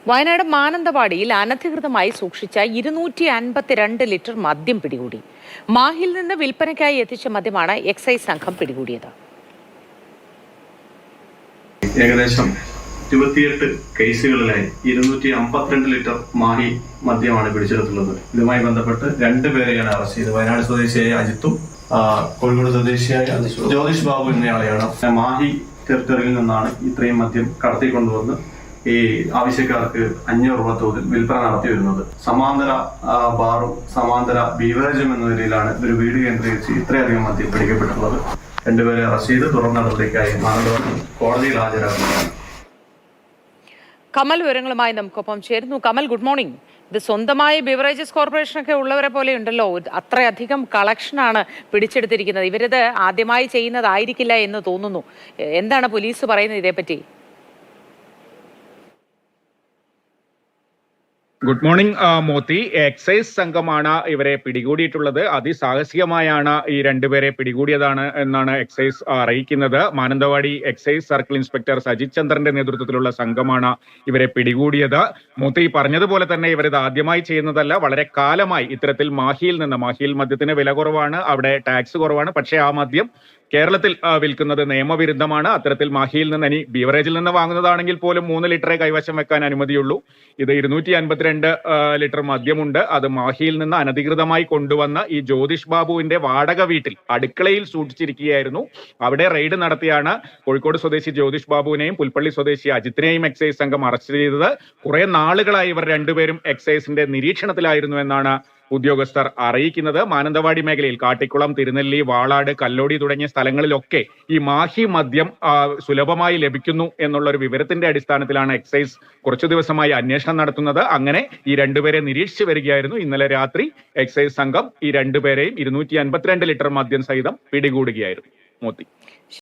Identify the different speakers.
Speaker 1: വയനാട് മാനന്തവാടിയിൽ അനധികൃതമായി സൂക്ഷിച്ച 252 ലിറ്റർ മദ്യം പിടികൂടി. മാഹിയിൽ നിന്ന് വിൽപ്പനയ്ക്കായി എത്തിച്ച മദ്യമാണ് എക്സൈസ് സംഘം പിടികൂടിയത്.
Speaker 2: ഏകദേശം 28 കേസുകളിലായി 252 ലിറ്റർ മാഹി മദ്യമാണ് പിടിച്ചെടുത്തുള്ളത്. ഇതുമായി ബന്ധപ്പെട്ട് 2 പേരെയാണ് അറസ്റ്റ് ചെയ്തത്. വയനാട് സ്വദേശിയായ അജിത്തും കോഴിക്കോട് സ്വദേശിയായ ജ്യോതിഷ് ബാബു എന്നയാളെയാണ്. മാഹി ടെറിട്ടറിയിൽ നിന്നാണ് ഇത്രയും മദ്യം കടത്തിക്കൊണ്ടുവന്ന് ഈ ആവശ്യക്കാർക്ക് 500 രൂപ തോതിൽ വിൽപ്പന നടത്തി വരുന്നത്. സമാന്തര ബാറും സമാന്തര ബീവറേജും എന്ന നിലയിലാണ് ഒരു വീട് കേന്ദ്രീകരിച്ച് ഇത്രയധികം മദ്യം പിടിക്കപ്പെട്ടിട്ടുള്ളത്. 2 പേരെ അറസ്റ്റ് ചെയ്ത് തുടർ നടപടിക്കായി മാനന്തവാടി കോടതിയിൽ ഹാജരാക്കുന്നതാണ്.
Speaker 1: കമൽ വിവരങ്ങളുമായി നമുക്കൊപ്പം ചേരുന്നു. Kamal, good morning. ഇത് സ്വന്തമായി ബിവറേജസ് കോർപ്പറേഷനൊക്കെ ഉള്ളവരെ പോലെ ഉണ്ടല്ലോ, അത്രയധികം കളക്ഷനാണ് പിടിച്ചെടുത്തിരിക്കുന്നത്. ഇവരിത് ആദ്യമായി ചെയ്യുന്നതായിരിക്കില്ല എന്ന് തോന്നുന്നു. എന്താണ് പോലീസ് പറയുന്നത് ഇതേപ്പറ്റി?
Speaker 3: Good morning Moti. എക്സൈസ് സംഘമാണ് ഇവരെ പിടികൂടിയിട്ടുള്ളത്. അതിസാഹസികമായാണ് ഈ 2 പേരെ പിടികൂടിയതാണ് എന്നാണ് എക്സൈസ് അറിയിക്കുന്നത്. Mananthavady excise circle inspector Sajith ചന്ദ്രന്റെ നേതൃത്വത്തിലുള്ള സംഘമാണ് ഇവരെ പിടികൂടിയത്. മോത്തി പറഞ്ഞതുപോലെ തന്നെ ഇവരിത് ആദ്യമായി ചെയ്യുന്നതല്ല. വളരെ കാലമായി ഇത്തരത്തിൽ മാഹിയിൽ മദ്യത്തിന് വില കുറവാണ്, അവിടെ ടാക്സ് കുറവാണ്. പക്ഷേ ആ മദ്യം കേരളത്തിൽ വിൽക്കുന്നത് നിയമവിരുദ്ധമാണ്. അത്തരത്തിൽ മാഹിയിൽ നിന്ന്, ഇനി ബീവറേജിൽ നിന്ന് വാങ്ങുന്നതാണെങ്കിൽ പോലും 3 ലിറ്ററെ കൈവശം വെക്കാൻ അനുമതിയുള്ളൂ. ഇത് 252 ലിറ്റർ മദ്യമുണ്ട്. അത് മാഹിയിൽ നിന്ന് അനധികൃതമായി കൊണ്ടുവന്ന ഈ ജ്യോതിഷ് ബാബുവിന്റെ വാടക വീട്ടിൽ അടുക്കളയിൽ സൂക്ഷിച്ചിരിക്കുകയായിരുന്നു. അവിടെ റെയ്ഡ് നടത്തിയാണ് കോഴിക്കോട് സ്വദേശി ജ്യോതിഷ് ബാബുവിനെയും പുൽപ്പള്ളി സ്വദേശി അജിത്തിനെയും എക്സൈസ് സംഘം അറസ്റ്റ് ചെയ്തത്. കുറെ നാളുകളായി ഇവർ 2 പേരും എക്സൈസിന്റെ നിരീക്ഷണത്തിലായിരുന്നു എന്നാണ് ഉദ്യോഗസ്ഥർ അറിയിക്കുന്നത്. മാനന്തവാടി മേഖലയിൽ കാട്ടിക്കുളം, തിരുനെല്ലി, വാളാട്, കല്ലോടി തുടങ്ങിയ സ്ഥലങ്ങളിലൊക്കെ ഈ മാഹി മദ്യം സുലഭമായി ലഭിക്കുന്നു എന്നുള്ള ഒരു വിവരത്തിന്റെ അടിസ്ഥാനത്തിലാണ് എക്സൈസ് കുറച്ചു ദിവസമായി അന്വേഷണം നടത്തുന്നത്. അങ്ങനെ ഈ 2 പേരെ നിരീക്ഷിച്ചു വരികയായിരുന്നു. ഇന്നലെ രാത്രി എക്സൈസ് സംഘം ഈ 2 പേരെയും 252 ലിറ്റർ മദ്യം സഹിതം പിടികൂടുകയായിരുന്നു. മോത്തി.